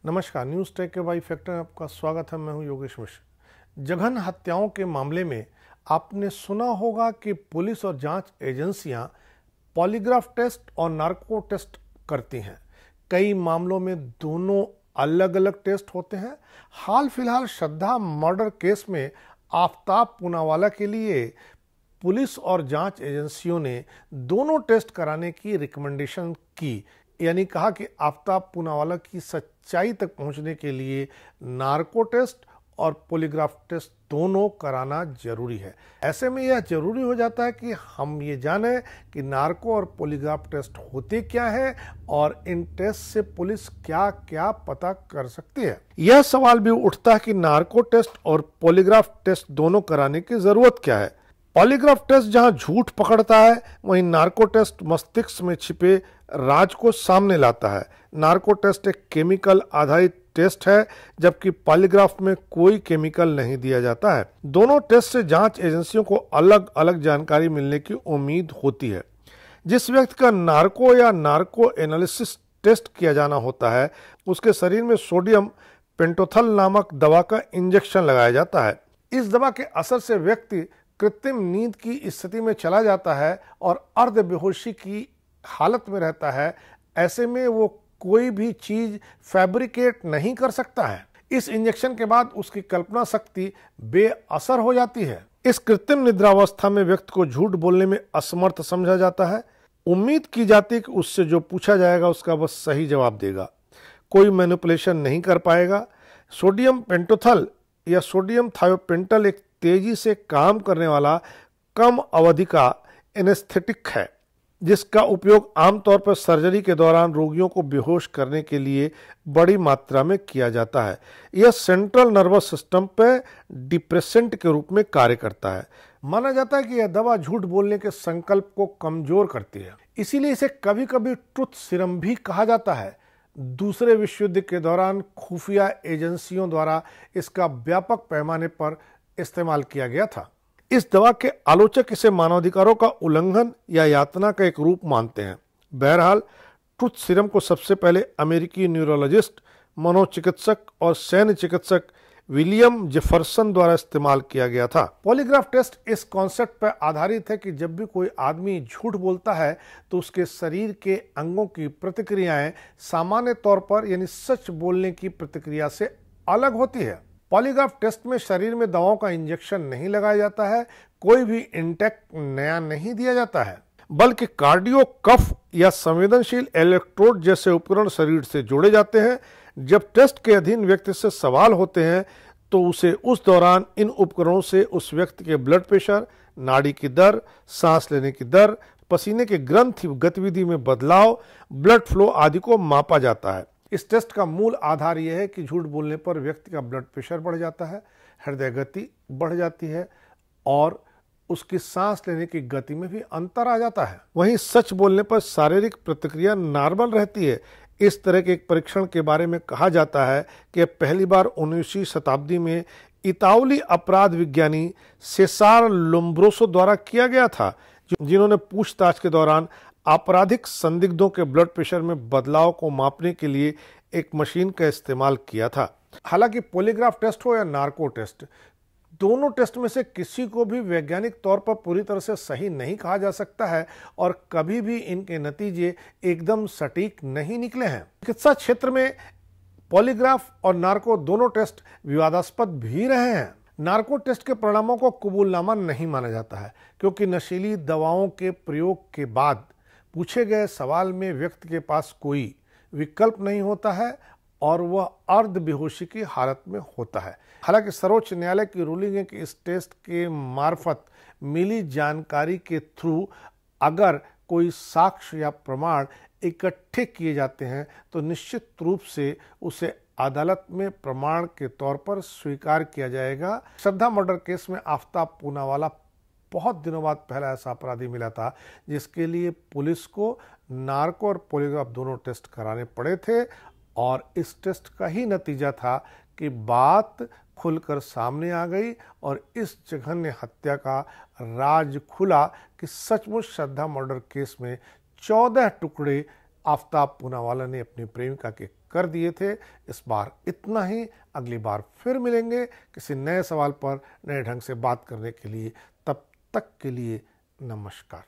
नमस्कार, news take के Y factor में आपका स्वागत है। मैं हूं योगेश मिश्र। जघन्य हत्याओं के मामले में आपने सुना होगा कि पुलिस और जांच एजेंसियां पॉलीग्राफ टेस्ट और नार्को टेस्ट करती हैं। कई मामलों में दोनों अलग अलग टेस्ट होते हैं। हाल फिलहाल श्रद्धा मर्डर केस में आफताब पूनावाला के लिए पुलिस और जांच एजेंसियों ने दोनों टेस्ट कराने की रिकमेंडेशन की, यानी कहा कि आफताब पूनावाला की सच्चाई तक पहुंचने के लिए नार्को टेस्ट और पॉलीग्राफ टेस्ट दोनों कराना जरूरी है। ऐसे में यह जरूरी हो जाता है कि हम ये जानें कि नार्को और पॉलीग्राफ टेस्ट होते क्या है और इन टेस्ट से पुलिस क्या क्या पता कर सकती है। यह सवाल भी उठता है कि नार्को टेस्ट और पॉलीग्राफ टेस्ट दोनों कराने की जरूरत क्या है। पॉलीग्राफ टेस्ट जहां झूठ पकड़ता है, वहीं नार्को टेस्ट मस्तिष्क में छिपे राज को सामने लाता है। नार्को टेस्ट एक केमिकल आधारित टेस्ट है, जबकि पॉलीग्राफ में कोई केमिकल नहीं दिया जाता है। दोनों टेस्ट से जांच एजेंसियों को अलग अलग जानकारी मिलने की उम्मीद होती है। जिस व्यक्ति का नार्को या नार्को एनालिसिस टेस्ट किया जाना होता है, उसके शरीर में सोडियम पेंटोथल नामक दवा का इंजेक्शन लगाया जाता है। इस दवा के असर से व्यक्ति कृत्रिम नींद की स्थिति में चला जाता है और अर्ध बेहोशी की हालत में रहता है। ऐसे में वो कोई भी चीज फैब्रिकेट नहीं कर सकता है। इस इंजेक्शन के बाद उसकी कल्पना शक्ति बेअसर हो जाती है। इस कृत्रिम निद्रावस्था में व्यक्ति को झूठ बोलने में असमर्थ समझा जाता है। उम्मीद की जाती है कि उससे जो पूछा जाएगा उसका बस सही जवाब देगा, कोई मैनिपुलेशन नहीं कर पाएगा। सोडियम पेंटोथल या सोडियम थायोपेंटल एक तेजी से काम करने वाला कम अवधि का एनेस्थेटिक है, जिसका उपयोग आमतौर पर सर्जरी के दौरान रोगियों को बेहोश करने के लिए बड़ी मात्रा में किया जाता है। यह सेंट्रल नर्वस सिस्टम पर डिप्रेसेंट के रूप में कार्य करता है। माना जाता है कि यह दवा झूठ बोलने के संकल्प को कमजोर करती है, इसीलिए इसे कभी कभी ट्रुथ सीरम भी कहा जाता है। दूसरे विश्व युद्ध के दौरान खुफिया एजेंसियों द्वारा इसका व्यापक पैमाने पर इस्तेमाल किया गया था। इस दवा के आलोचक इसे मानवाधिकारों का उल्लंघन या यातना का एक रूप मानते हैं। बहरहाल ट्रुथ सीरम को सबसे पहले अमेरिकी न्यूरोलॉजिस्ट, मनोचिकित्सक और सैन्य चिकित्सक विलियम जेफरसन द्वारा इस्तेमाल किया गया था। पॉलीग्राफ टेस्ट इस कॉन्सेप्ट पर आधारित है कि जब भी कोई आदमी झूठ बोलता है तो उसके शरीर के अंगों की प्रतिक्रियाएं सामान्य तौर पर यानी सच बोलने की प्रतिक्रिया से अलग होती है। पॉलीग्राफ टेस्ट में शरीर में दवाओं का इंजेक्शन नहीं लगाया जाता है, कोई भी इंटेक्ट नया नहीं दिया जाता है, बल्कि कार्डियो कफ या संवेदनशील इलेक्ट्रोड जैसे उपकरण शरीर से जोड़े जाते हैं। जब टेस्ट के अधीन व्यक्ति से सवाल होते हैं तो उसे उस दौरान इन उपकरणों से उस व्यक्ति के ब्लड प्रेशर, नाड़ी की दर, सांस लेने की दर, पसीने के ग्रंथि गतिविधि में बदलाव, ब्लड फ्लो आदि को मापा जाता है। इस टेस्ट का मूल आधार यह है कि झूठ बोलने पर व्यक्ति का ब्लड प्रेशर बढ़ जाता है, हृदय गति बढ़ जाती है और उसकी सांस लेने की गति में भी अंतर आ जाता है। वहीं सच बोलने पर शारीरिक प्रतिक्रिया नॉर्मल रहती है। इस तरह के एक परीक्षण के बारे में कहा जाता है कि पहली बार 19वीं शताब्दी में इतालवी अपराध विज्ञानी सेसार लोम्ब्रोसो द्वारा किया गया था, जिन्होंने पूछताछ के दौरान आपराधिक संदिग्धों के ब्लड प्रेशर में बदलाव को मापने के लिए एक मशीन का इस्तेमाल किया था। हालांकि पॉलीग्राफ टेस्ट हो या नार्को टेस्ट, दोनों टेस्ट में से किसी को भी वैज्ञानिक तौर पर पूरी तरह से सही नहीं कहा जा सकता है और कभी भी इनके नतीजे एकदम सटीक नहीं निकले हैं। चिकित्सा क्षेत्र में पॉलीग्राफ और नार्को दोनों टेस्ट विवादास्पद भी रहे हैं। नार्को टेस्ट के परिणामों को कबूलनामा नहीं माना जाता है, क्योंकि नशीली दवाओं के प्रयोग के बाद पूछे गए सवाल में व्यक्ति के पास कोई विकल्प नहीं होता है और वह अर्ध बेहोशी की हालत में होता है। हालांकि सर्वोच्च न्यायालय की रूलिंग है कि इस टेस्ट के मार्फत मिली जानकारी के थ्रू अगर कोई साक्ष्य या प्रमाण इकट्ठे किए जाते हैं तो निश्चित रूप से उसे अदालत में प्रमाण के तौर पर स्वीकार किया जाएगा। श्रद्धा मर्डर केस में आफताब पूनावाला बहुत दिनों बाद पहला ऐसा अपराधी मिला था जिसके लिए पुलिस को नार्को और पॉलीग्राफ दोनों टेस्ट कराने पड़े थे और इस टेस्ट का ही नतीजा था कि बात खुलकर सामने आ गई और इस जघन्य हत्या का राज खुला कि सचमुच श्रद्धा मर्डर केस में 14 टुकड़े आफताब पूनावाला ने अपनी प्रेमिका के कर दिए थे। इस बार इतना ही। अगली बार फिर मिलेंगे किसी नए सवाल पर नए ढंग से बात करने के लिए। तब तक के लिए नमस्कार।